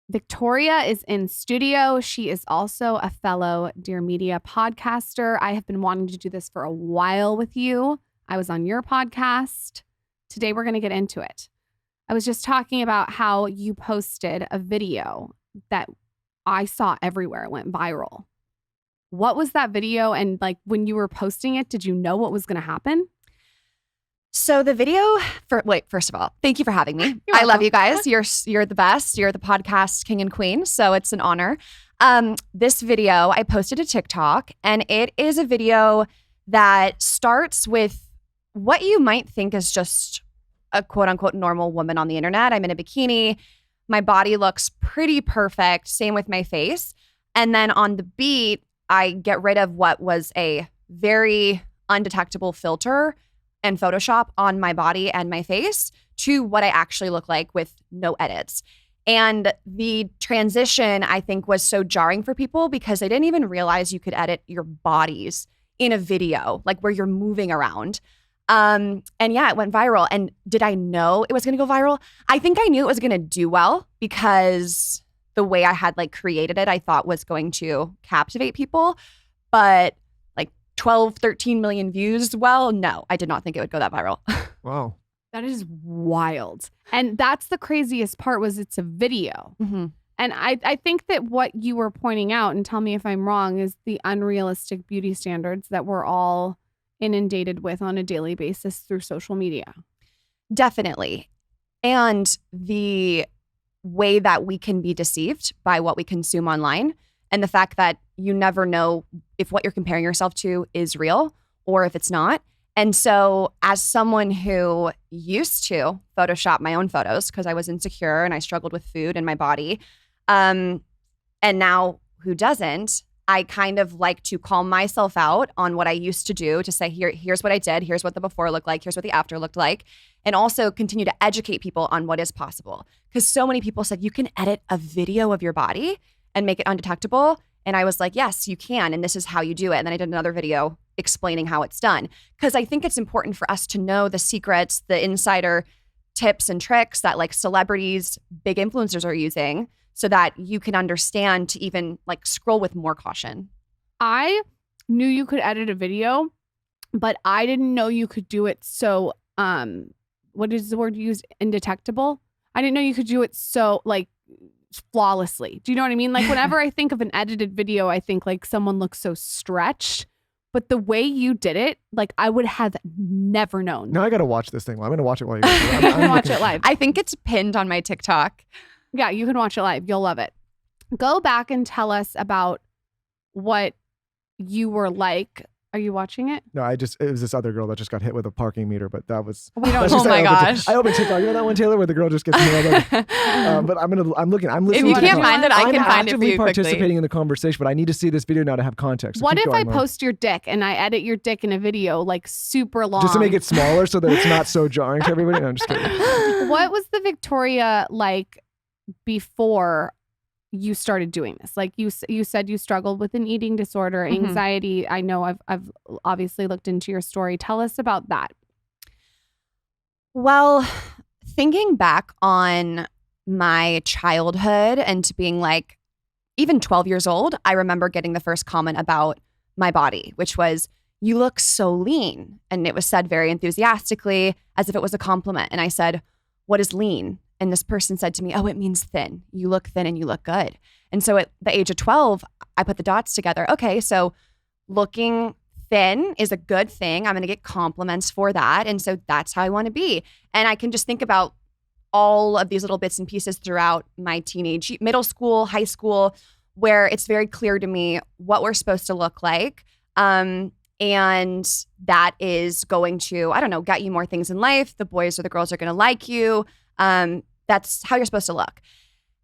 Victoria is in studio. She is also a fellow Dear Media podcaster. I have been wanting to do this for a while with you. I was on your podcast. Today, we're going to get into it. I was just talking about how you posted a video that I saw everywhere. It went viral. What was that video? And like when you were posting it, did you know what was going to happen? So the video first of all, thank you for having me. I love you guys. You're the best. You're the podcast king and queen. So it's an honor. This video I posted to TikTok, and it is a video that starts with what you might think is just a quote unquote normal woman on the internet. I'm in a bikini. My body looks pretty perfect. Same with my face. And then on the beat, I get rid of what was a very undetectable filter and Photoshop on my body and my face to what I actually look like with no edits. And the transition, I think, was so jarring for people because they didn't even realize you could edit your bodies in a video, like where you're moving around. And yeah, it went viral. And did I know it was going to go viral? I think I knew it was going to do well because the way I had like created it, I thought was going to captivate people. But 12, 13 million views. Well, no, I did not think it would go that viral. Wow. That is wild. And that's the craziest part was it's a video. Mm-hmm. And I think that what you were pointing out, and tell me if I'm wrong, is the unrealistic beauty standards that we're all inundated with on a daily basis through social media. Definitely. And the way that we can be deceived by what we consume online. And the fact that you never know if what you're comparing yourself to is real or if it's not. And so as someone who used to Photoshop my own photos because I was insecure and I struggled with food and my body, and now who doesn't, I kind of like to call myself out on what I used to do to say, here's what I did, here's what the before looked like, here's what the after looked like, and also continue to educate people on what is possible. Because so many people said, you can edit a video of your body and make it undetectable. And I was like, yes, you can. And this is how you do it. And then I did another video explaining how it's done. Because I think it's important for us to know the secrets, the insider tips and tricks that like celebrities, big influencers are using so that you can understand to even like scroll with more caution. I knew you could edit a video, but I didn't know you could do it so, what is the word you use? Indetectable? I didn't know you could do it so like flawlessly. Do you know what I mean? Like whenever I think of an edited video, I think like someone looks so stretched, but the way you did it, like I would have never known. Now I got to watch this thing. I'm going to watch it while you're I'm gonna watch it live. I think it's pinned on my TikTok. Yeah, you can watch it live. You'll love it. Go back and tell us about what you were like. Are you watching it? No, it was this other girl that just got hit with a parking meter, but that was. We don't. Oh my gosh! I opened TikTok. You know that one, Taylor, where the girl just gets hit. But I'm listening. If you can't find it, I can find it for you quickly. I'm participating in the conversation, but I need to see this video now to have context. So what if I post your dick and I edit your dick in a video like super long, just to make it smaller so that it's not so jarring to everybody? No, I'm just kidding. What was the Victoria like before you started doing this? Like you said you struggled with an eating disorder, anxiety. Mm-hmm. I know I've obviously looked into your story. Tell us about that. Well, thinking back on my childhood and to being like even 12 years old, I remember getting the first comment about my body, which was, you look so lean. And it was said very enthusiastically as if it was a compliment. And I said, what is lean? And this person said to me, oh, it means thin. You look thin and you look good. And so at the age of 12, I put the dots together. Okay, so looking thin is a good thing. I'm going to get compliments for that. And so that's how I want to be. And I can just think about all of these little bits and pieces throughout my teenage, middle school, high school, where it's very clear to me what we're supposed to look like. And that is going to, I don't know, get you more things in life. The boys or the girls are going to like you. That's how you're supposed to look.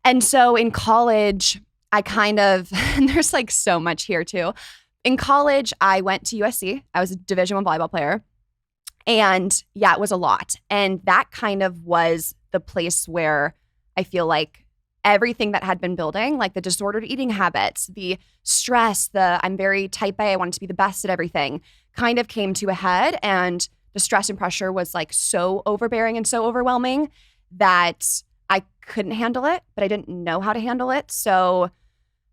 And so in college, I kind of, and there's like so much here too. In college, I went to USC. I was a Division I volleyball player. And yeah, it was a lot. And that kind of was the place where I feel like everything that had been building, like the disordered eating habits, the stress, I'm very type A, I wanted to be the best at everything, kind of came to a head. And the stress and pressure was like so overbearing and so overwhelming that I couldn't handle it, but I didn't know how to handle it. So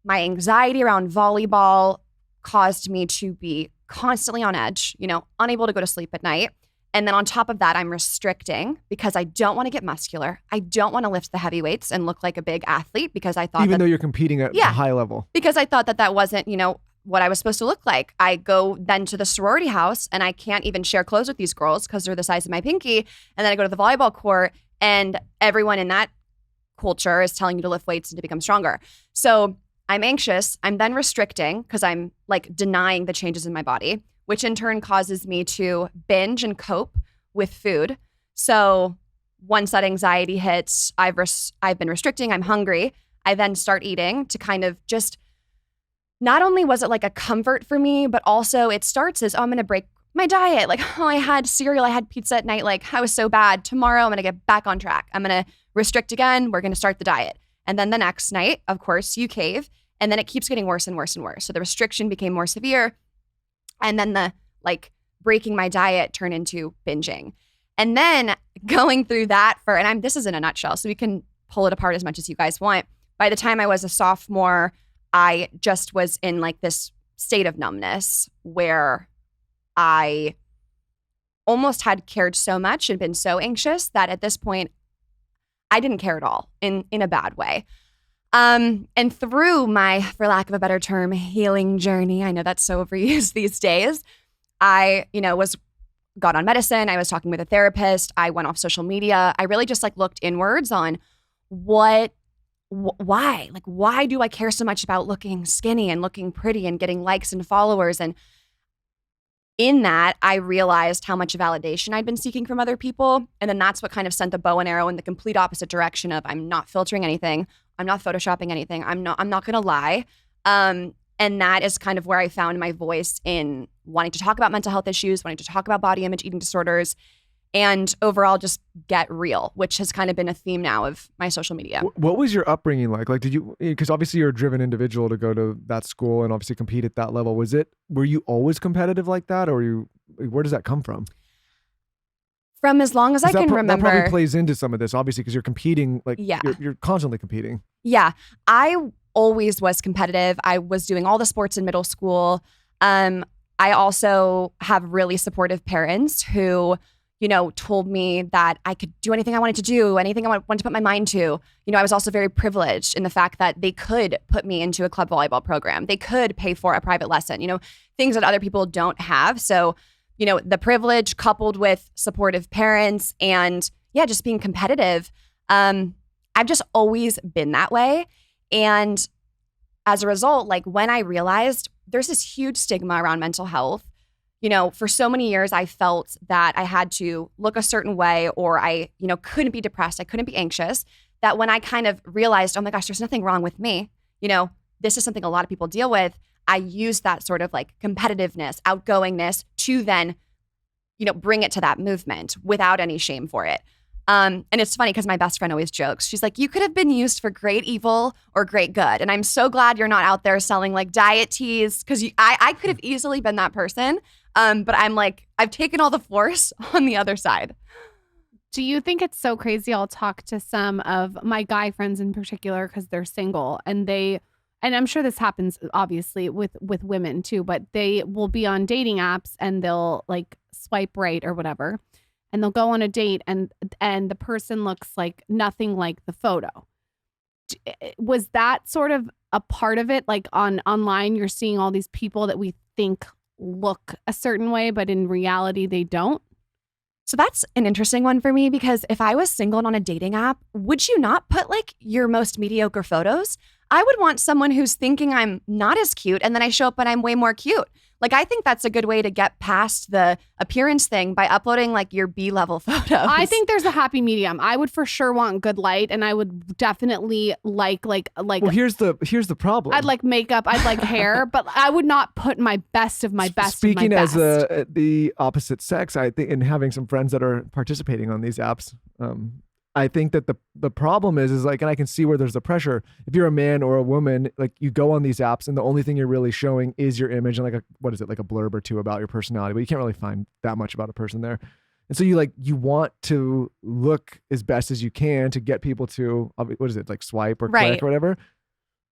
my anxiety around volleyball caused me to be constantly on edge, unable to go to sleep at night. And then on top of that, I'm restricting because I don't want to get muscular. I don't want to lift the heavy weights and look like a big athlete because I thought even though you're competing at a high level. Because I thought that wasn't, what I was supposed to look like. I go then to the sorority house and I can't even share clothes with these girls because they're the size of my pinky. And then I go to the volleyball court and everyone in that culture is telling you to lift weights and to become stronger. So I'm anxious. I'm then restricting because I'm like denying the changes in my body, which in turn causes me to binge and cope with food. So once that anxiety hits, I've been restricting, I'm hungry. I then start eating to kind of just, not only was it like a comfort for me, but also it starts as, I'm going to break my diet. Like, I had cereal, I had pizza at night. Like, I was so bad. Tomorrow, I'm going to get back on track. I'm going to restrict again. We're going to start the diet. And then the next night, of course, you cave. And then it keeps getting worse and worse and worse. So the restriction became more severe. And then the breaking my diet turned into binging. And then going through that this is in a nutshell, so we can pull it apart as much as you guys want. By the time I was a sophomore, I just was in this state of numbness where I almost had cared so much and been so anxious that at this point, I didn't care at all in a bad way. And through my, for lack of a better term, healing journey, I know that's so overused these days, I, got on medicine. I was talking with a therapist. I went off social media. I really just looked inwards on why do I care so much about looking skinny and looking pretty and getting likes and followers? And in that, I realized how much validation I'd been seeking from other people. And then that's what kind of sent the bow and arrow in the complete opposite direction of I'm not filtering anything. I'm not photoshopping anything. I'm not going to lie. And that is kind of where I found my voice in wanting to talk about mental health issues, wanting to talk about body image, eating disorders, and overall just get real, which has kind of been a theme now of my social media. What was your upbringing like? Did you, because obviously you're a driven individual to go to that school and obviously compete at that level. Were you always competitive like that, or where does that come from? From as long as I can remember. That probably plays into some of this, obviously, because you're competing, you're constantly competing. Yeah. I always was competitive. I was doing all the sports in middle school. I also have really supportive parents who, told me that I could do anything I wanted to do, anything I wanted to put my mind to. I was also very privileged in the fact that they could put me into a club volleyball program. They could pay for a private lesson, things that other people don't have. So, the privilege coupled with supportive parents and just being competitive. I've just always been that way. And as a result, when I realized there's this huge stigma around mental health, for so many years, I felt that I had to look a certain way or I, couldn't be depressed. I couldn't be anxious. That when I kind of realized, oh my gosh, there's nothing wrong with me. This is something a lot of people deal with. I used that sort of competitiveness, outgoingness to then, bring it to that movement without any shame for it. And it's funny because my best friend always jokes. She's like, you could have been used for great evil or great good. And I'm so glad you're not out there selling diet teas because I could have easily been that person. But I'm I've taken all the force on the other side. Do you think it's so crazy? I'll talk to some of my guy friends in particular because they're single and I'm sure this happens obviously with women too, but they will be on dating apps and they'll swipe right or whatever. And they'll go on a date and the person looks like nothing like the photo. Was that sort of a part of it? Online, you're seeing all these people that we think look a certain way, but in reality, they don't. So that's an interesting one for me because if I was single and on a dating app, would you not put your most mediocre photos? I would want someone who's thinking I'm not as cute and then I show up and I'm way more cute. I think that's a good way to get past the appearance thing by uploading your B-level photos. I think there's a happy medium. I would for sure want good light, and I would definitely like. Well, here's the problem. I'd like makeup. I'd like hair, but I would not put my best of my best. Speaking of my best. as the opposite sex, I think, and having some friends that are participating on these apps, I think that the problem is and I can see where there's the pressure. If you're a man or a woman, you go on these apps and the only thing you're really showing is your image and a blurb or two about your personality, but you can't really find that much about a person there. And so you want to look as best as you can to get people to, what is it, like swipe or click or whatever.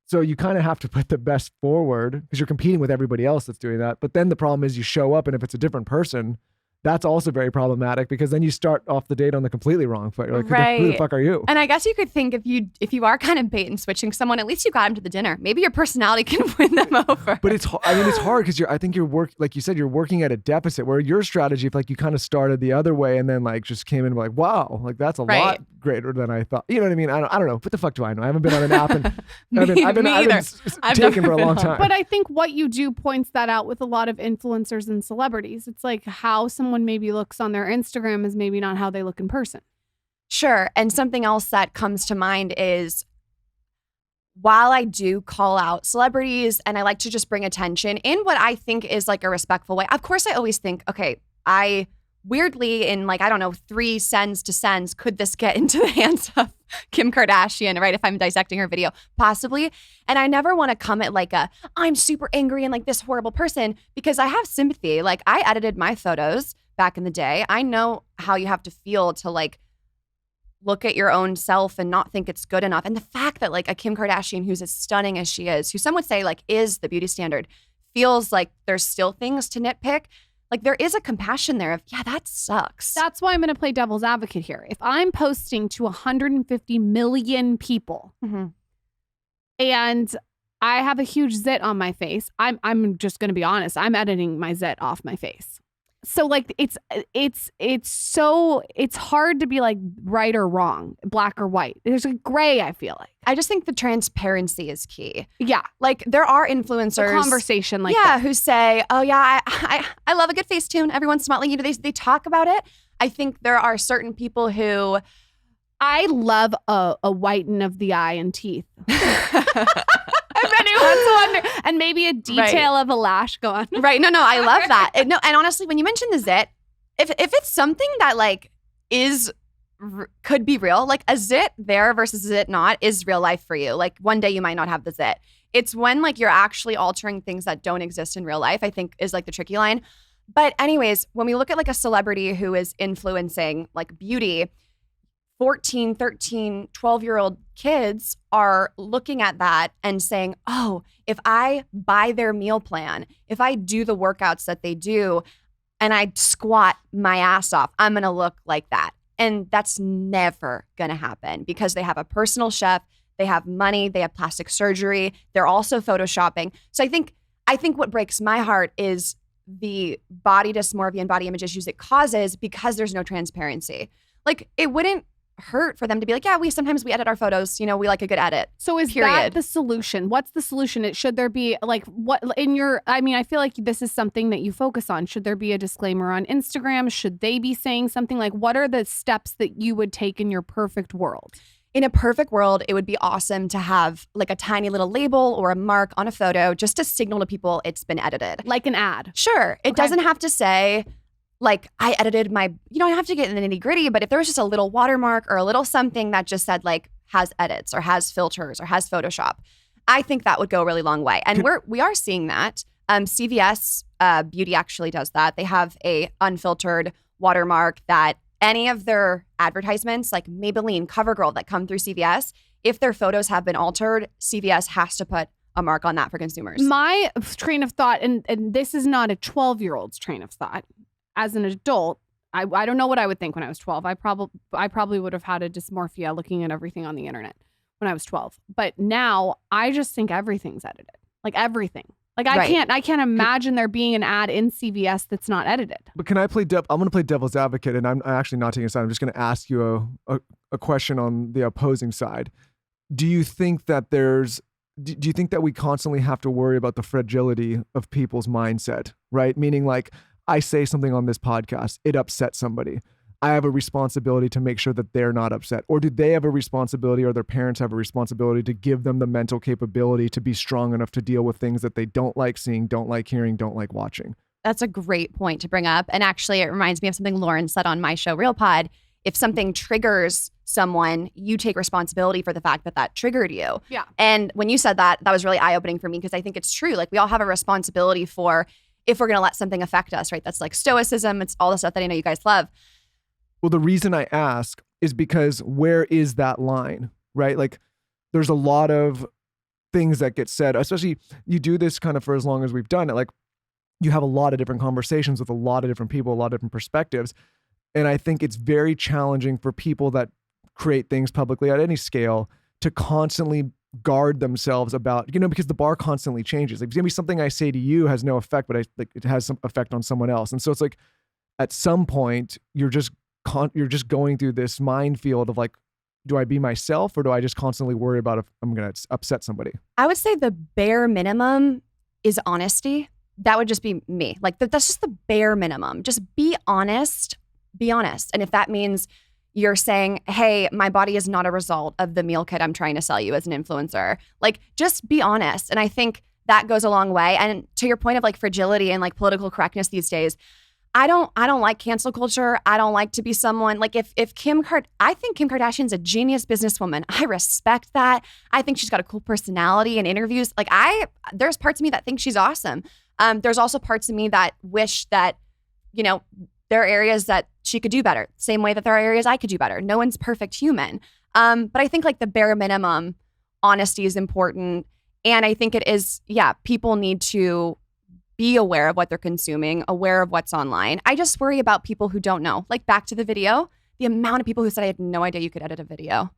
So you kind of have to put the best forward because you're competing with everybody else that's doing that. But then the problem is you show up, and if it's a different person, that's also very problematic because then you start off the date on the completely wrong foot. You're like, who the fuck are you? And I guess you could think if you are kind of bait and switching someone, at least you got them to the dinner. Maybe your personality can win them over. But it's hard because I think like you said, you're working at a deficit where your strategy, if like you kind of started the other way and then like just came in like, wow, like that's a lot greater than I thought. You know what I mean? I don't know. What the fuck do I know? I haven't been on an app and I've been taken for a long time. But I think what you do points that out with a lot of influencers and celebrities. It's like how someone maybe looks on their Instagram is maybe not how they look in person. Sure. And something else that comes to mind is while I do call out celebrities and I like to just bring attention in what I think is like a respectful way, of course I always think, okay, I weirdly in like, I don't know, 3 cents to cents, could this get into the hands of Kim Kardashian, right? If I'm dissecting her video, possibly. And I never want to come at like I'm super angry and like this horrible person because I have sympathy. Like I edited my photos back in the day. I know how you have to feel to like look at your own self and not think it's good enough. And the fact that like a Kim Kardashian, who's as stunning as she is, who some would say like is the beauty standard, feels like there's still things to nitpick. Like there is a compassion there of, yeah, that sucks. That's why I'm going to play devil's advocate here. If I'm posting to 150 million people and I have a huge zit on my face, I'm just going to be honest. I'm editing my zit off my face. So like it's hard to be like right or wrong, black or white. There's a gray, I feel like. I just think the transparency is key. Yeah. Like there are influencers. A conversation like that. Who say, oh yeah, I love a good Facetune every once in a while. Like, they talk about it. I think there are certain people who. I love a whiten of the eye and teeth. If anyone's wondering, and maybe a detail of a lash go on. Right. No, I love that. And honestly, when you mention the zit, if it's something that like could be real, like a zit there versus a zit not is real life for you. Like one day you might not have the zit. It's when like you're actually altering things that don't exist in real life, I think is like the tricky line. But anyways, when we look at like a celebrity who is influencing like beauty, 14, 13, 12-year-old kids are looking at that and saying, oh, if I buy their meal plan, if I do the workouts that they do and I squat my ass off, I'm going to look like that. And that's never going to happen because they have a personal chef, they have money, they have plastic surgery, they're also photoshopping. So I think what breaks my heart is the body dysmorphia and body image issues it causes because there's no transparency. Like it wouldn't hurt for them to be like, yeah, we edit our photos, we like a good edit. So is that the solution? What's the solution? Should there be like what in your, I feel like this is something that you focus on. Should there be a disclaimer on Instagram? Should they be saying something like, what are the steps that you would take in your perfect world? In a perfect world, it would be awesome to have like a tiny little label or a mark on a photo just to signal to people it's been edited. Like an ad. Sure. It doesn't have to say like I edited my, you don't have to get in the nitty gritty, but if there was just a little watermark or a little something that just said like has edits or has filters or has Photoshop, I think that would go a really long way. And we are seeing that. CVS Beauty actually does that. They have a unfiltered watermark that any of their advertisements like Maybelline, CoverGirl that come through CVS, if their photos have been altered, CVS has to put a mark on that for consumers. My train of thought, and this is not a 12-year-old's train of thought, as an adult, I don't know what I would think when I was 12. I probably would have had a dysmorphia looking at everything on the internet when I was 12. But now I just think everything's edited. Like everything. Like I can't imagine there being an ad in CVS that's not edited. But can I play I'm going to play devil's advocate, and I'm actually not taking a side. I'm just going to ask you a question on the opposing side. Do you think that do you think that we constantly have to worry about the fragility of people's mindset, right? Meaning like, I say something on this podcast, it upsets somebody. I have a responsibility to make sure that they're not upset. Or do they have a responsibility, or their parents have a responsibility to give them the mental capability to be strong enough to deal with things that they don't like seeing, don't like hearing, don't like watching? That's a great point to bring up. And actually, it reminds me of something Lauren said on my show, Real Pod. If something triggers someone, you take responsibility for the fact that triggered you. Yeah. And when you said that was really eye-opening for me because I think it's true. Like we all have a responsibility for if we're going to let something affect us, right? That's like stoicism. It's all the stuff that I know you guys love. Well, the reason I ask is because where is that line, right? Like there's a lot of things that get said, especially you do this kind of for as long as we've done it. Like you have a lot of different conversations with a lot of different people, a lot of different perspectives. And I think it's very challenging for people that create things publicly at any scale to constantly guard themselves about, because the bar constantly changes. Like maybe something I say to you has no effect, but it has some effect on someone else. And so it's like at some point you're just going through this minefield of like, do I be myself or do I just constantly worry about if I'm going to upset somebody? I would say the bare minimum is honesty. That would just be me. Like that's just the bare minimum. Just be honest. Be honest. And if that means you're saying, hey, my body is not a result of the meal kit I'm trying to sell you as an influencer, like just be honest. And I think that goes a long way. And to your point of like fragility and like political correctness these days, I don't like cancel culture. I don't like to be someone like if I think Kim Kardashian's a genius businesswoman. I respect that. I think she's got a cool personality and interviews. Like there's parts of me that think she's awesome. There's also parts of me that wish that, there are areas that she could do better. Same way that there are areas I could do better. No one's perfect human. But I think like the bare minimum, honesty is important. And I think it is, people need to be aware of what they're consuming, aware of what's online. I just worry about people who don't know. Like back to the video, the amount of people who said I had no idea you could edit a video.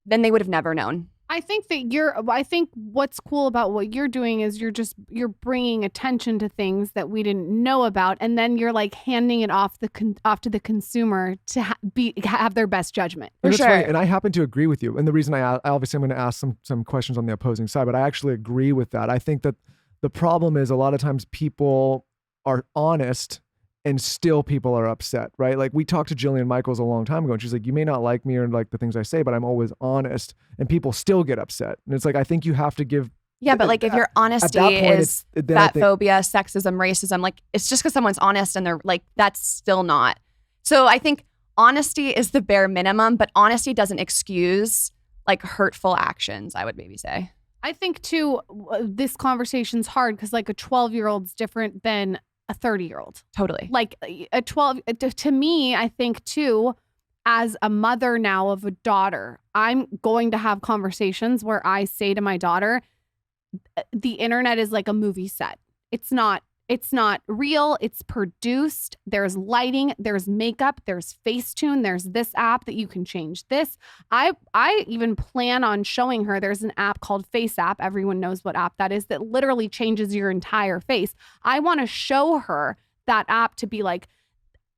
Then they would have never known. I think what's cool about what you're doing is you're bringing attention to things that we didn't know about, and then you're like handing it off to the consumer to have their best judgment. And that's right. And I happen to agree with you. And the reason I obviously I'm going to ask some questions on the opposing side, but I actually agree with that. I think that the problem is a lot of times people are honest and still people are upset, right? Like we talked to Jillian Michaels a long time ago and she's like, you may not like me or like the things I say, but I'm always honest, and people still get upset. And it's like, I think you have to give. Yeah, but like if your honesty is fat phobia, sexism, racism, like it's just because someone's honest and they're like, that's still not. So I think honesty is the bare minimum, but honesty doesn't excuse like hurtful actions, I would maybe say. I think too, this conversation's hard because like a 12-year-old's different than a 30-year-old. Totally. Like a 12, to me, I think too, as a mother now of a daughter, I'm going to have conversations where I say to my daughter, the internet is like a movie set. It's not real. It's produced. There's lighting, there's makeup, there's Facetune, there's this app that you can change this. I even plan on showing her there's an app called Face App. Everyone knows what app that is, that literally changes your entire face. I want to show her that app to be like,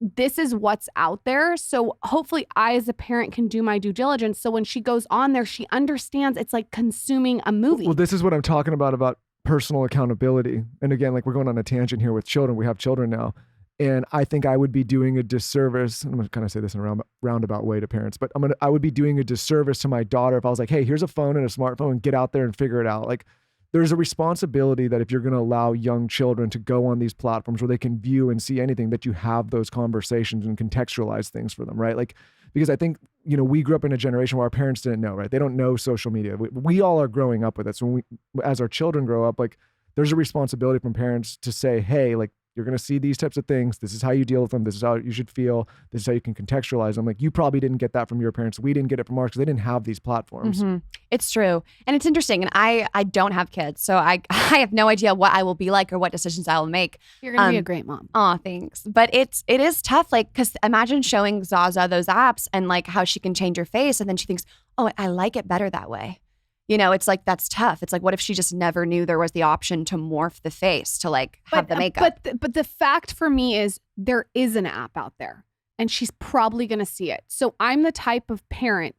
this is what's out there. So hopefully I as a parent can do my due diligence. So when she goes on there, she understands it's like consuming a movie. Well, this is what I'm talking about personal accountability. And again, like we're going on a tangent here with children. We have children now. And I think I would be doing a disservice. I'm going to kind of say this in a roundabout way to parents, but I would be doing a disservice to my daughter if I was like, hey, here's a phone and a smartphone and get out there and figure it out. Like there's a responsibility that if you're going to allow young children to go on these platforms where they can view and see anything, that you have those conversations and contextualize things for them, right? Like, because I think, we grew up in a generation where our parents didn't know, right? They don't know social media. We all are growing up with it. So as our children grow up, like there's a responsibility from parents to say, hey, like you're going to see these types of things. This is how you deal with them. This is how you should feel. This is how you can contextualize them. Like you probably didn't get that from your parents. We didn't get it from ours because they didn't have these platforms. Mm-hmm. It's true. And it's interesting. And I don't have kids. So I have no idea what I will be like or what decisions I will make. You're going to be a great mom. Oh, thanks. But it is tough. Like, because imagine showing Zaza those apps and like how she can change her face. And then she thinks, oh, I like it better that way. It's like, that's tough. It's like, what if she just never knew there was the option to morph the face to like have the makeup? But the fact for me is there is an app out there and she's probably going to see it. So I'm the type of parent,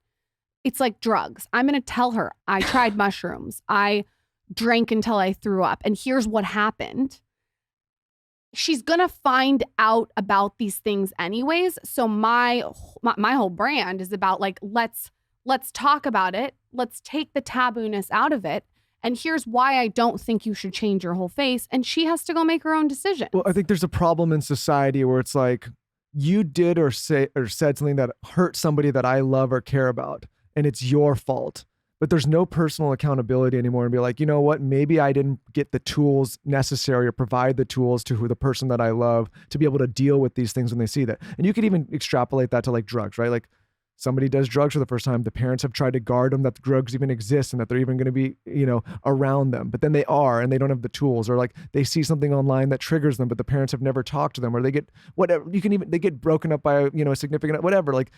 it's like drugs. I'm going to tell her I tried mushrooms. I drank until I threw up. And here's what happened. She's going to find out about these things anyways. So my whole brand is about like, let's talk about it. Let's take the tabooness out of it. And here's why I don't think you should change your whole face. And she has to go make her own decision. Well, I think there's a problem in society where it's like you did or said something that hurt somebody that I love or care about, and it's your fault. but there's no personal accountability anymore, and be like, you know what, maybe I didn't get the tools necessary or provide the tools to the person that I love to be able to deal with these things when they see that. And you could even extrapolate that to like drugs, right? Like somebody does drugs for the first time, the parents have tried to guard them that the drugs even exist and that they're even going to be, around them, but then they are, and they don't have the tools, or like they see something online that triggers them, but the parents have never talked to them, or they get whatever, they get broken up by a significant whatever. Like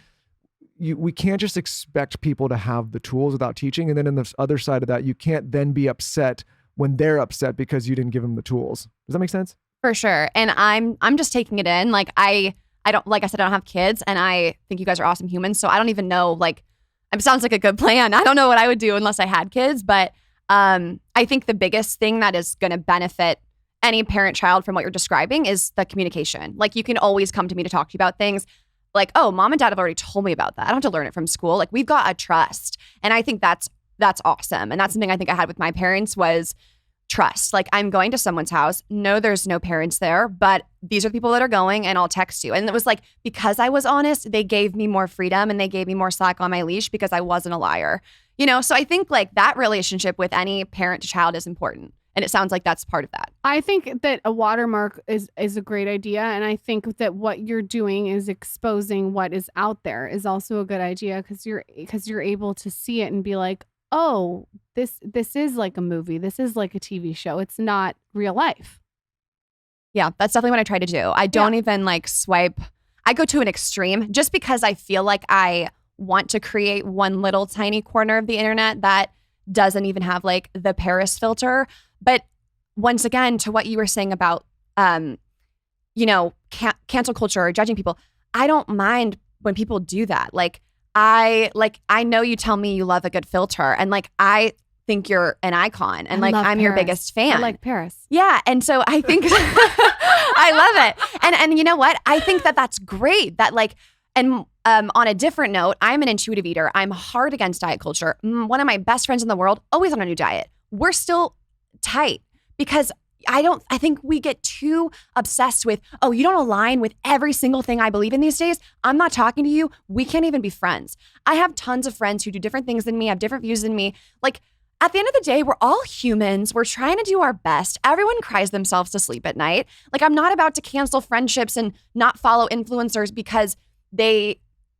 we can't just expect people to have the tools without teaching. And then on the other side of that, you can't then be upset when they're upset because you didn't give them the tools. Does that make sense? For sure. And I'm just taking it in. Like I don't, like I said, I don't have kids, and I think you guys are awesome humans. So I don't even know, like, it sounds like a good plan. I don't know what I would do unless I had kids. But I think the biggest thing that is going to benefit any parent-child from what you're describing is the communication. Like you can always come to me to talk to you about things. Like, oh, mom and dad have already told me about that. I don't have to learn it from school. Like we've got a trust. And I think that's awesome. And that's something I think I had with my parents was trust. Like I'm going to someone's house. No, there's no parents there, but these are the people that are going, and I'll text you. And it was like, because I was honest, they gave me more freedom and they gave me more slack on my leash because I wasn't a liar. So I think like that relationship with any parent to child is important. And it sounds like that's part of that. I think that a watermark is a great idea. And I think that what you're doing is exposing what is out there is also a good idea, because you're able to see it and be like, oh, this is like a movie. This is like a TV show. It's not real life. Yeah, that's definitely what I try to do. I don't even like swipe. I go to an extreme just because I feel like I want to create one little tiny corner of the internet that doesn't even have like the Paris filter. But once again, to what you were saying about, cancel culture or judging people, I don't mind when people do that. I know you tell me you love a good filter, and like, I think you're an icon, and like, I'm Paris. your biggest fan. I like Paris. Yeah. And so I think I love it. And you know what? I think that that's great that like, and on a different note, I'm an intuitive eater. I'm hard against diet culture. One of my best friends in the world, always on a new diet. We're still tight because I think we get too obsessed with, oh, you don't align with every single thing I believe in these days. I'm not talking to you. We can't even be friends. I have tons of friends who do different things than me, have different views than me. Like at the end of the day, we're all humans. We're trying to do our best. Everyone cries themselves to sleep at night. Like I'm not about to cancel friendships and not follow influencers because they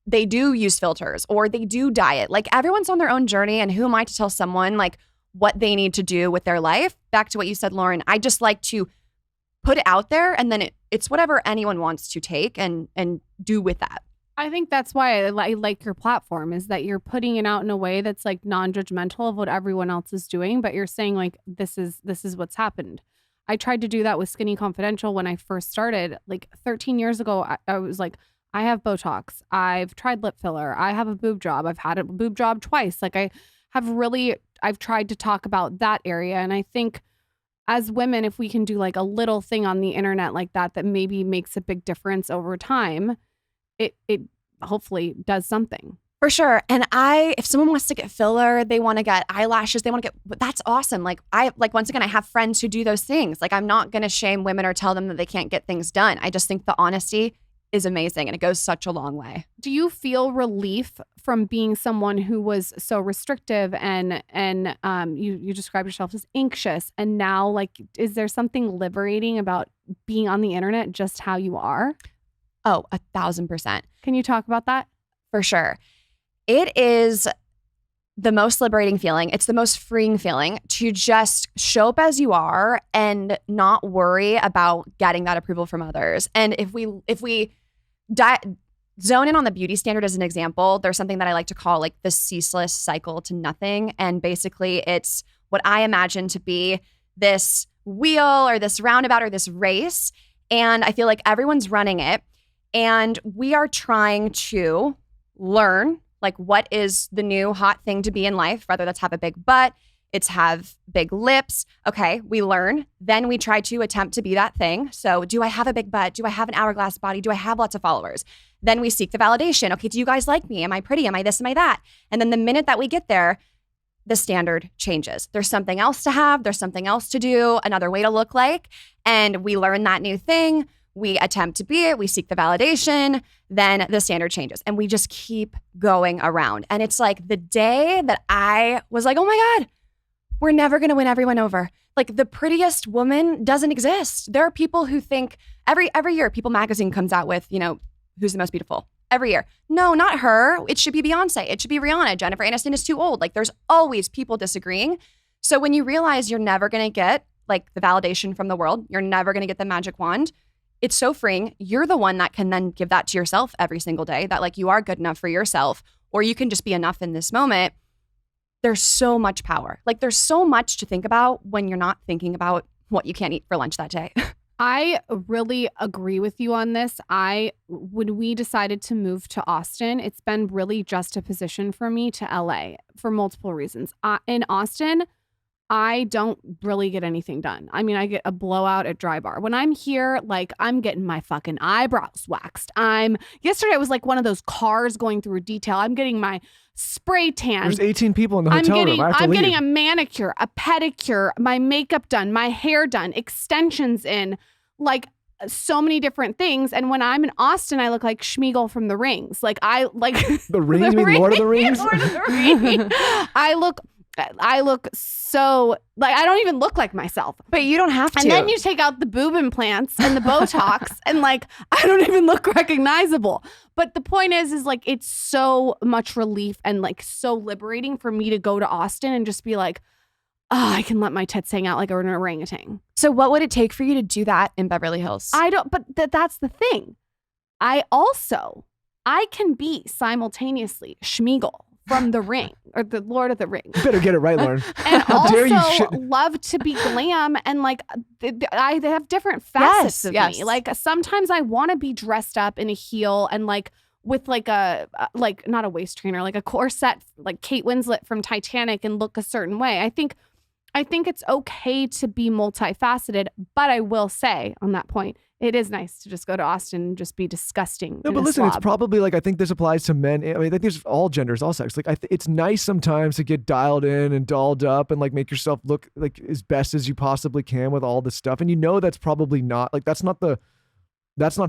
do use filters or they do diet. Like everyone's on their own journey, and who am I to tell someone like what they need to do with their life? Back to what you said, Lauren, I just like to put it out there, and then it's whatever anyone wants to take and do with that. I think that's why I like your platform, is that you're putting it out in a way that's like non-judgmental of what everyone else is doing, but you're saying like, this is what's happened. I tried to do that with Skinny Confidential when I first started, like 13 years ago. I was like, I have Botox. I've tried lip filler. I have a boob job. I've had a boob job twice. Like I've tried to talk about that area. And I think as women, if we can do like a little thing on the internet like that maybe makes a big difference over time, it hopefully does something. For sure. And if someone wants to get filler, they want to get eyelashes, that's awesome. Once again, I have friends who do those things. Like I'm not going to shame women or tell them that they can't get things done. I just think the honesty is amazing, and it goes such a long way. Do you feel relief from being someone who was so restrictive and you described yourself as anxious, and now like, is there something liberating about being on the internet just how you are? Oh, 1,000%. Can you talk about that? For sure. It is the most liberating feeling. It's the most freeing feeling to just show up as you are and not worry about getting that approval from others. And if we zone in on the beauty standard as an example, there's something that I like to call like the ceaseless cycle to nothing. And basically it's what I imagine to be this wheel or this roundabout or this race. And I feel like everyone's running it, and we are trying to learn like what is the new hot thing to be in life, whether that's have a big butt, it's have big lips. Okay, we learn. Then we try to attempt to be that thing. So do I have a big butt? Do I have an hourglass body? Do I have lots of followers? Then we seek the validation. Okay, do you guys like me? Am I pretty? Am I this? Am I that? And then the minute that we get there, the standard changes. There's something else to have. There's something else to do, another way to look like. And we learn that new thing. We attempt to be it. We seek the validation. Then the standard changes. And we just keep going around. And it's like the day that I was like, oh my God, we're never going to win everyone over. Like the prettiest woman doesn't exist. There are people who think every year People magazine comes out with, who's the most beautiful every year. No, not her. It should be Beyonce. It should be Rihanna. Jennifer Aniston is too old. Like there's always people disagreeing. So when you realize you're never going to get like the validation from the world, you're never going to get the magic wand. It's so freeing. You're the one that can then give that to yourself every single day, that like you are good enough for yourself, or you can just be enough in this moment. There's so much power. Like there's so much to think about when you're not thinking about what you can't eat for lunch that day. I really agree with you on this. When we decided to move to Austin, it's been really just a position for me to LA for multiple reasons. In Austin, I don't really get anything done. I mean, I get a blowout at Dry Bar. When I'm here, like I'm getting my fucking eyebrows waxed. Yesterday I was like one of those cars going through detail. I'm getting my spray tan. There's 18 people in the hotel room. I'm getting a manicure, a pedicure, my makeup done, my hair done, extensions in, like so many different things. And when I'm in Austin, I look like Schmeagol from The Rings. Like The Rings? You mean Lord of the Rings? Lord of the Rings. I look so like I don't even look like myself. But you don't have to. And then you take out the boob implants and the Botox and like I don't even look recognizable. But the point is like it's so much relief and like so liberating for me to go to Austin and just be like, oh, I can let my tits hang out like an orangutan. So what would it take for you to do that in Beverly Hills? But that's the thing. I can be simultaneously Schmeagol from The Ring or the Lord of the Rings. You better get it right, Lauren. And How dare you also love to be glam and like I have different facets of me. Like sometimes I want to be dressed up in a heel and like with like like not a waist trainer, like a corset, like Kate Winslet from Titanic and look a certain way. I think it's okay to be multifaceted, but I will say on that point, it is nice to just go to Austin and just be disgusting. No, but listen, slob. it's probably like, I think this applies to men. I mean, I think there's all genders, all sex. Like, it's nice sometimes to get dialed in and dolled up and like make yourself look like as best as you possibly can with all this stuff. And that's probably not like, that's not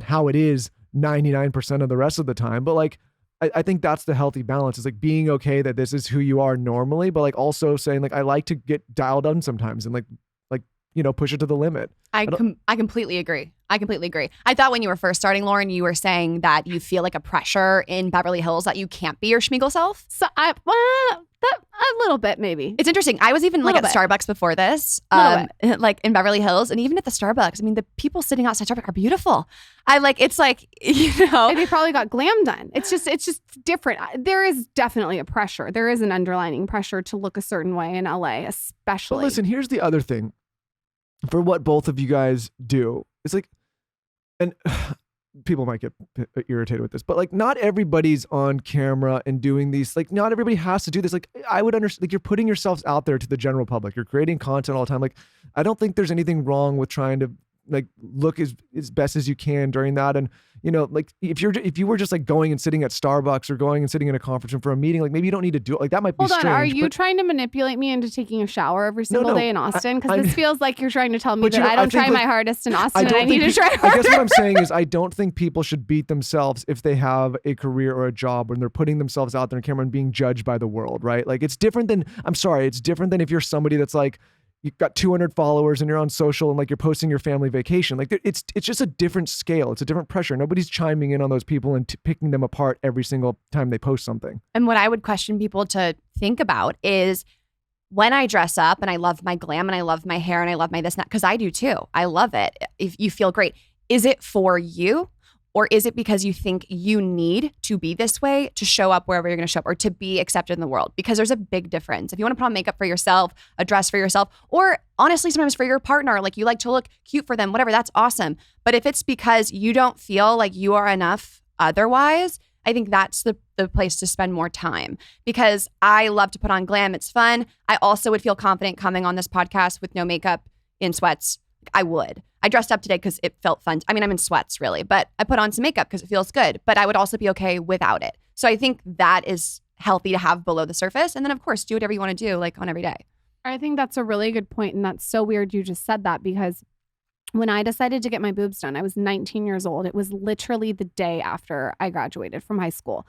how it is 99% of the rest of the time. But like, I think that's the healthy balance, is like being okay that this is who you are normally, but like also saying like, I like to get dialed on sometimes and like, push it to the limit. I completely agree. I thought when you were first starting, Lauren, you were saying that you feel like a pressure in Beverly Hills that you can't be your Schmeagol self. So a little bit maybe. It's interesting. I was even like at Starbucks before this, like in Beverly Hills, and even at the Starbucks. I mean, the people sitting outside Starbucks are beautiful. It's like they probably got glam done. It's just different. There is definitely a pressure. There is an underlining pressure to look a certain way in LA, especially. But listen, here's the other thing. For what both of you guys do, it's like, and people might get irritated with this, but like not everybody's on camera and doing these, like not everybody has to do this. Like I would understand, like you're putting yourselves out there to the general public. You're creating content all the time. Like I don't think there's anything wrong with trying to like look as best as you can during that. And like if you were just like going and sitting at Starbucks or going and sitting in a conference room for a meeting, like maybe you don't need to do it. Like that might be strange. Hold on, are you trying to manipulate me into taking a shower every single day in Austin? Because this feels like you're trying to tell me that I don't try my hardest in Austin and I need to try harder. I guess what I'm saying is I don't think people should beat themselves if they have a career or a job when they're putting themselves out there on camera and being judged by the world, right? Like it's different than if you're somebody that's like, you've got 200 followers and you're on social and like you're posting your family vacation. Like it's just a different scale. It's a different pressure. Nobody's chiming in on those people and picking them apart every single time they post something. And what I would question people to think about is when I dress up and I love my glam and I love my hair and I love my this and that, because I do too. I love it. If you feel great, is it for you? Or is it because you think you need to be this way to show up wherever you're going to show up or to be accepted in the world? Because there's a big difference. If you want to put on makeup for yourself, a dress for yourself, or honestly, sometimes for your partner, like you like to look cute for them, whatever, that's awesome. But if it's because you don't feel like you are enough otherwise, I think that's the place to spend more time, because I love to put on glam. It's fun. I also would feel confident coming on this podcast with no makeup in sweats. I would. I dressed up today because it felt fun. I mean, I'm in sweats really, but I put on some makeup because it feels good, but I would also be okay without it. So I think that is healthy to have below the surface. And then of course, do whatever you want to do like on every day. I think that's a really good point. And that's so weird you just said that, because when I decided to get my boobs done, I was 19 years old. It was literally the day after I graduated from high school.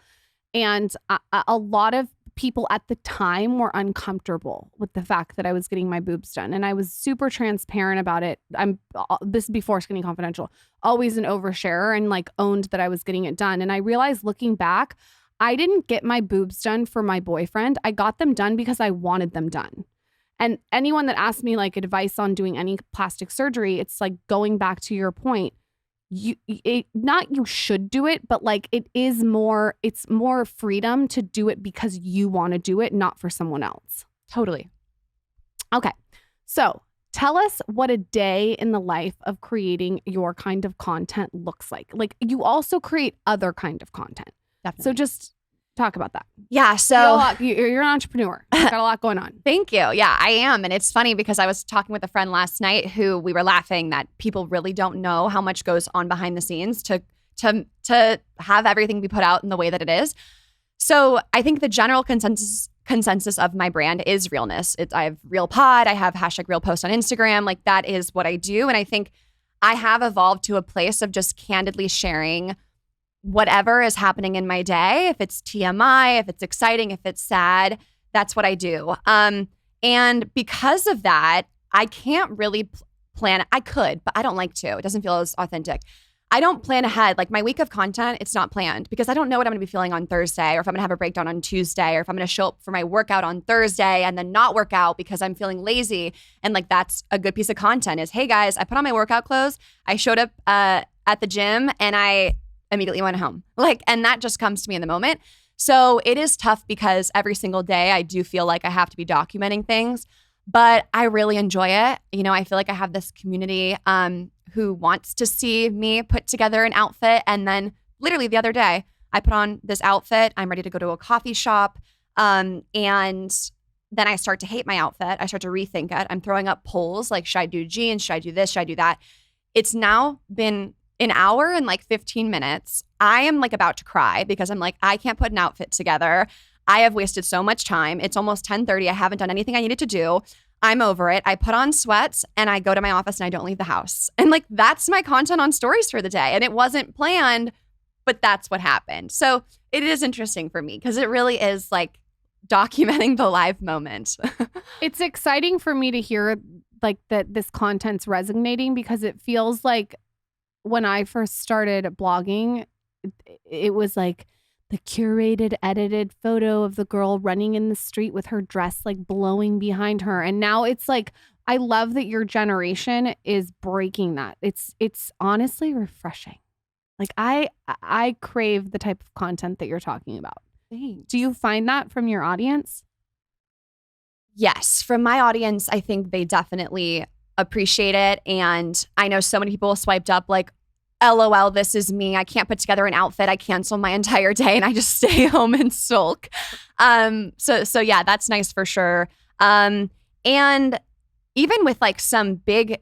And a lot of people at the time were uncomfortable with the fact that I was getting my boobs done. And I was super transparent about it. This is before Skinny Confidential, always an oversharer, and like owned that I was getting it done. And I realized looking back, I didn't get my boobs done for my boyfriend. I got them done because I wanted them done. And anyone that asked me like advice on doing any plastic surgery, it's like going back to your point. You should do it, but like it's more freedom to do it because you want to do it, not for someone else. Totally. Okay. So tell us what a day in the life of creating your kind of content looks like. Like you also create other kind of content. Definitely. So just talk about that. Yeah. So you're an entrepreneur. You've got a lot going on. Thank you. Yeah, I am. And it's funny because I was talking with a friend last night who we were laughing that people really don't know how much goes on behind the scenes to have everything be put out in the way that it is. So I think the general consensus of my brand is realness. I have Real Pod. I have #RealPost on Instagram. Like that is what I do. And I think I have evolved to a place of just candidly sharing whatever is happening in my day. If it's TMI, if it's exciting, if it's sad, that's what I do. And because of that, I can't really plan. I could, but I don't like to. It doesn't feel as authentic. I don't plan ahead. Like my week of content, it's not planned because I don't know what I'm going to be feeling on Thursday, or if I'm going to have a breakdown on Tuesday, or if I'm going to show up for my workout on Thursday and then not work out because I'm feeling lazy. And like that's a good piece of content is, hey guys, I put on my workout clothes. I showed up at the gym and I immediately went home. And that just comes to me in the moment. So it is tough because every single day I do feel like I have to be documenting things, but I really enjoy it. You know, I feel like I have this community who wants to see me put together an outfit. And then literally the other day, I put on this outfit. I'm ready to go to a coffee shop. And then I start to hate my outfit. I start to rethink it. I'm throwing up polls like, should I do jeans? Should I do this? Should I do that? It's now been an hour and like 15 minutes. I am like about to cry because I'm like, I can't put an outfit together. I have wasted so much time. It's almost 10:30. I haven't done anything I needed to do. I'm over it. I put on sweats and I go to my office and I don't leave the house. And like, that's my content on stories for the day. And it wasn't planned, but that's what happened. So it is interesting for me because it really is like documenting the live moment. It's exciting for me to hear like that this content's resonating because it feels like when I first started blogging, it was like the curated, edited photo of the girl running in the street with her dress like blowing behind her. And now it's like, I love that your generation is breaking that. It's honestly refreshing. Like I crave the type of content that you're talking about. Thanks. Do you find that from your audience? Yes. From my audience, I think they definitely appreciate it. And I know so many people swiped up like, LOL, this is me. I can't put together an outfit. I cancel my entire day and I just stay home and sulk. So yeah, that's nice for sure. And even with like some big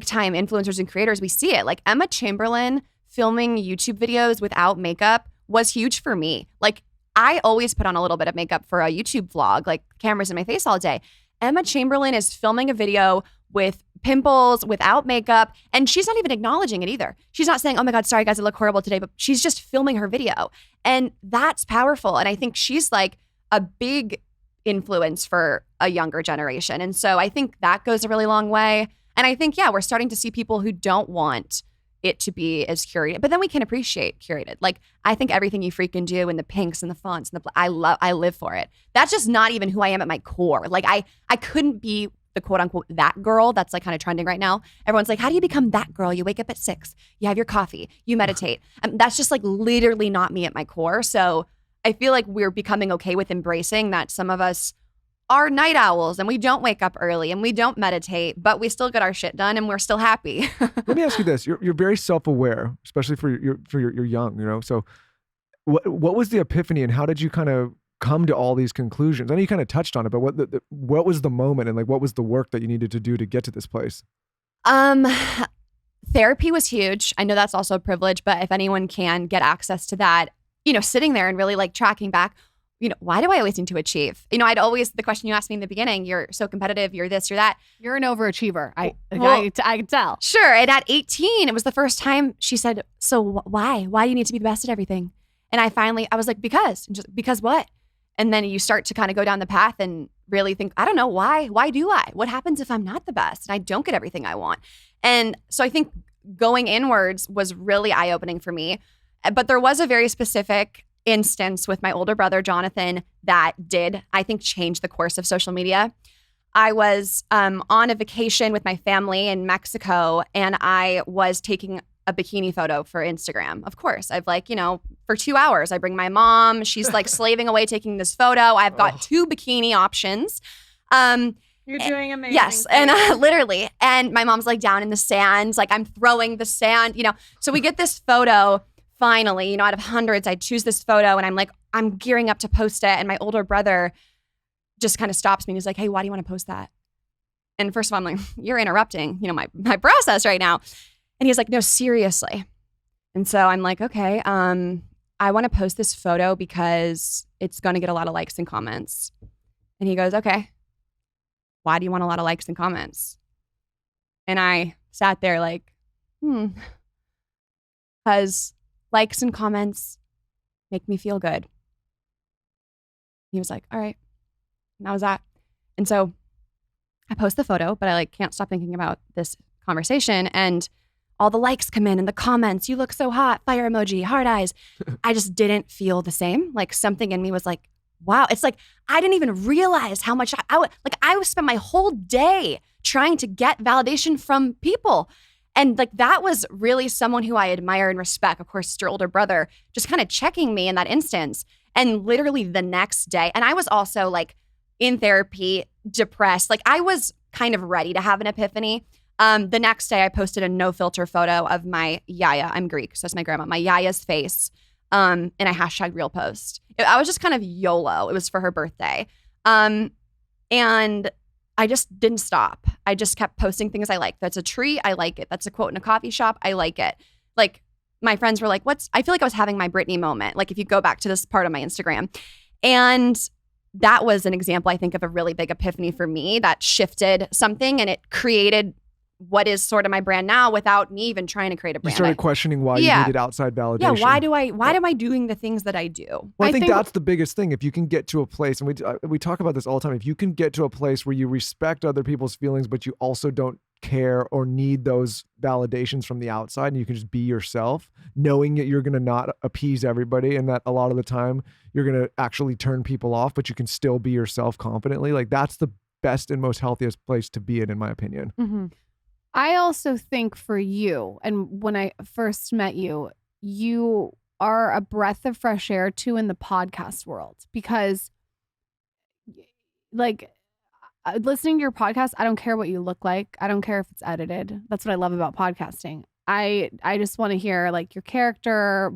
time influencers and creators, we see it. Like Emma Chamberlain filming YouTube videos without makeup was huge for me. Like I always put on a little bit of makeup for a YouTube vlog, like cameras in my face all day. Emma Chamberlain is filming a video with pimples, without makeup, and she's not even acknowledging it either. She's not saying, oh my God, sorry guys, I look horrible today, but she's just filming her video. And that's powerful. And I think she's like a big influence for a younger generation. And so I think that goes a really long way. And I think, yeah, we're starting to see people who don't want it to be as curated, but then we can appreciate curated. Like I think everything you freaking do and the pinks and the fonts and I live for it. That's just not even who I am at my core. Like I couldn't be the quote unquote that girl that's like kind of trending right now. Everyone's like, how do you become that girl? You wake up at 6, you have your coffee, you meditate. That's just like literally not me at my core. So I feel like we're becoming okay with embracing that some of us are night owls and we don't wake up early and we don't meditate, but we still get our shit done and we're still happy. Let me ask you this. You're very self-aware, especially for your young, you know? So what was the epiphany and how did you kind of come to all these conclusions? I know you kind of touched on it, but what was the moment and like what was the work that you needed to do to get to this place? Therapy was huge. I know that's also a privilege, but if anyone can get access to that, you know, sitting there and really like tracking back, why do I always need to achieve? I'd always, the question you asked me in the beginning, you're so competitive, you're this, you're that. You're an overachiever. I can tell. Sure. And at 18, it was the first time she said, so why? Why do you need to be the best at everything? And I was like, because. And just, because what? And then you start to kind of go down the path and really think, I don't know, why? Why do I? What happens if I'm not the best and I don't get everything I want? And so I think going inwards was really eye-opening for me. But there was a very specific instance with my older brother, Jonathan, that did, I think, change the course of social media. I was on a vacation with my family in Mexico, and I was taking a bikini photo for Instagram. Of course, I've for 2 hours, I bring my mom. She's like slaving away taking this photo. I've got 2 bikini options. You're doing amazing. Yes, and literally. And my mom's like down in the sand, like I'm throwing the sand, So we get this photo. Finally, out of hundreds, I choose this photo and I'm gearing up to post it. And my older brother just kind of stops me and he's like, hey, why do you want to post that? And first of all, I'm like, you're interrupting, my process right now. And he's like, no, seriously. And so I'm like, okay, I want to post this photo because it's going to get a lot of likes and comments. And he goes, okay, why do you want a lot of likes and comments? And I sat there like, because likes and comments make me feel good. He was like, all right. And that was that. And so I post the photo, but I can't stop thinking about this conversation. And all the likes come in and the comments, you look so hot, fire emoji, heart eyes. I just didn't feel the same. Something in me was like, wow. It's like, I didn't even realize how much I would spend my whole day trying to get validation from people. And that was really someone who I admire and respect. Of course, your older brother just kind of checking me in that instance. And literally the next day, and I was also in therapy, depressed. I was kind of ready to have an epiphany. The next day I posted a no filter photo of my yaya. I'm Greek, so that's my grandma, my yaya's face. And I hashtag real post. I was just kind of YOLO. It was for her birthday. And I just didn't stop. I just kept posting things I like. That's a tree. I like it. That's a quote in a coffee shop. I like it. My friends were like, I feel like I was having my Britney moment. If you go back to this part of my Instagram. And that was an example, I think, of a really big epiphany for me that shifted something and it created what is sort of my brand now without me even trying to create a brand. You started questioning why you needed outside validation. Yeah, why am I doing the things that I do? Well, I think that's the biggest thing. If you can get to a place, and we talk about this all the time, if you can get to a place where you respect other people's feelings, but you also don't care or need those validations from the outside, and you can just be yourself, knowing that you're going to not appease everybody and that a lot of the time you're going to actually turn people off, but you can still be yourself confidently. That's the best and most healthiest place to be in my opinion. Mm-hmm. I also think for you, and when I first met you, you are a breath of fresh air too in the podcast world, because listening to your podcast, I don't care what you look like. I don't care if it's edited. That's what I love about podcasting. I just want to hear your character,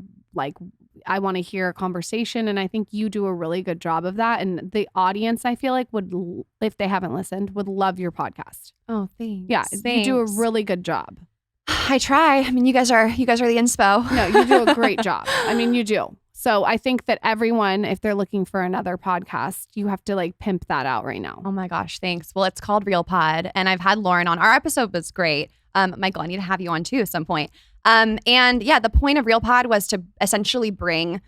I want to hear a conversation, and I think you do a really good job of that. And the audience, I feel would, if they haven't listened, would love your podcast. Oh, thanks. Yeah, thanks. You do a really good job. I try. I mean, you guys are the inspo. No, you do a great job. I mean, you do. So I think that everyone, if they're looking for another podcast, you have to pimp that out right now. Oh my gosh, thanks. Well, it's called Real Pod, and I've had Lauren on. Our episode was great. Michael, I need to have you on too at some point. And yeah, the point of Real Pod was to essentially bring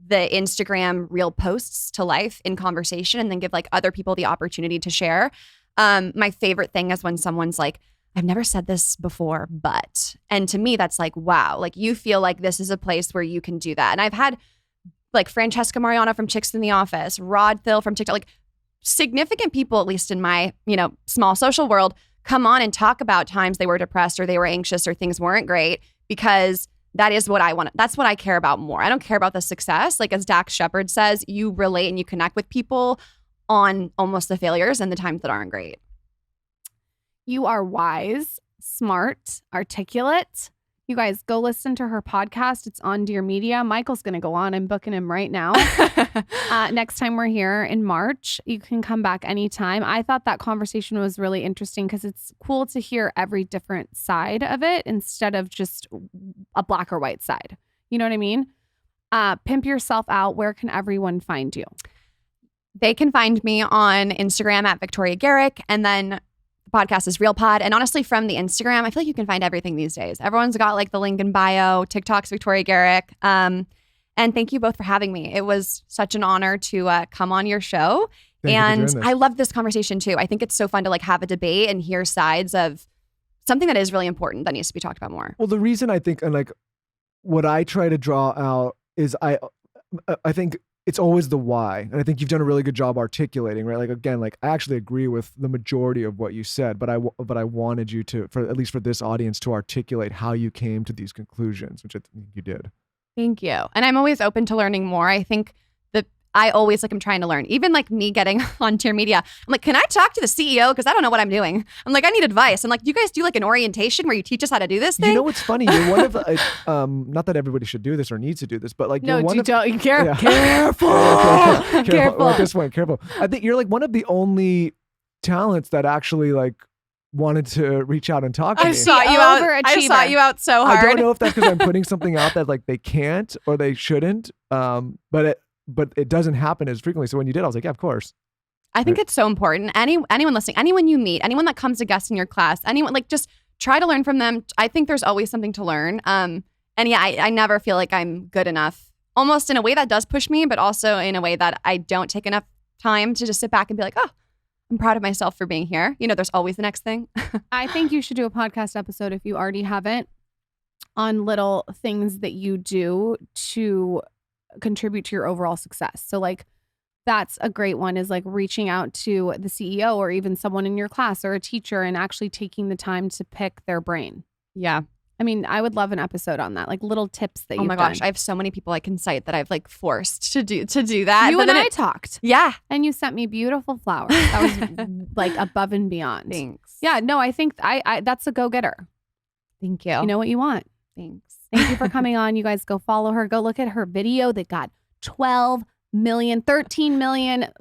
the Instagram real posts to life in conversation and then give other people the opportunity to share. My favorite thing is when someone's like, I've never said this before, but, and to me, that's wow, you feel like this is a place where you can do that. And I've had Francesca Mariano from Chicks in the Office, Rod Thill from TikTok, significant people, at least in my, small social world, come on and talk about times they were depressed or they were anxious or things weren't great, because that is what I want. That's what I care about more. I don't care about the success. As Dax Shepard says, you relate and you connect with people on almost the failures and the times that aren't great. You are wise, smart, articulate. You guys go listen to her podcast. It's on Dear Media. Michael's going to go on. I'm booking him right now. Next time we're here in March, you can come back anytime. I thought that conversation was really interesting because it's cool to hear every different side of it instead of just a black or white side. You know what I mean? Pimp yourself out. Where can everyone find you? They can find me on Instagram at Victoria Garrick, and then the podcast is Real Pod. And honestly, from the Instagram, I feel like you can find everything these days. Everyone's got like the link in bio. TikTok's Victoria Garrick. And thank you both for having me. It was such an honor to come on your show. And I love this conversation too. I think it's so fun to like have a debate and hear sides of something that is really important that needs to be talked about more. Well, the reason I think, and like what I try to draw out is I think it's always the why. And I think you've done a really good job articulating, right? Like, again, like I actually agree with the majority of what you said, but I wanted you to, for at least for this audience, to articulate how you came to these conclusions, which I think you did. Thank you. And I'm always open to learning more. I think that I always like, I'm trying to learn. Even like me getting on Tier Media, I'm like, can I talk to the CEO? Because I don't know what I'm doing. I'm like, I need advice. I'm like, do you guys do like an orientation where you teach us how to do this thing? You know what's funny? You're one of, not that everybody should do this or needs to do this, but like, no, you're one don't. Careful. Careful. At this point, careful. I think you're like one of the only talents that actually like wanted to reach out and talk to me. I saw you out so hard. I don't know if that's because I'm putting something out that like they can't or they shouldn't. But it doesn't happen as frequently. So when you did, I was like, yeah, of course. I think it's so important. Anyone listening, anyone you meet, anyone that comes to guest in your class, anyone, like just try to learn from them. I think there's always something to learn. And yeah, I never feel like I'm good enough, almost in a way that does push me, but also in a way that I don't take enough time to just sit back and be like, oh, I'm proud of myself for being here. You know, there's always the next thing. I think you should do a podcast episode, if you already haven't, on little things that you do to contribute to your overall success. So like that's a great one, is like reaching out to the CEO or even someone in your class or a teacher and actually taking the time to pick their brain. Yeah. I mean, I would love an episode on that, like little tips that you've done. Oh my gosh, I have so many people I can cite that I've like forced to do that. You and I talked. Yeah. And you sent me beautiful flowers. That was like above and beyond. Thanks. Yeah, no, I think I that's a go-getter. Thank you. You know what you want. Thanks. Thank you for coming on. You guys go follow her. Go look at her video that got 13 million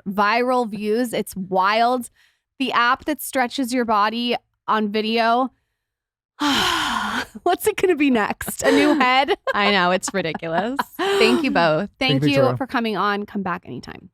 viral views. It's wild. The app that stretches your body on video. What's it going to be next? A new head? I know. It's ridiculous. Thank you both. Thank you for coming on. Come back anytime.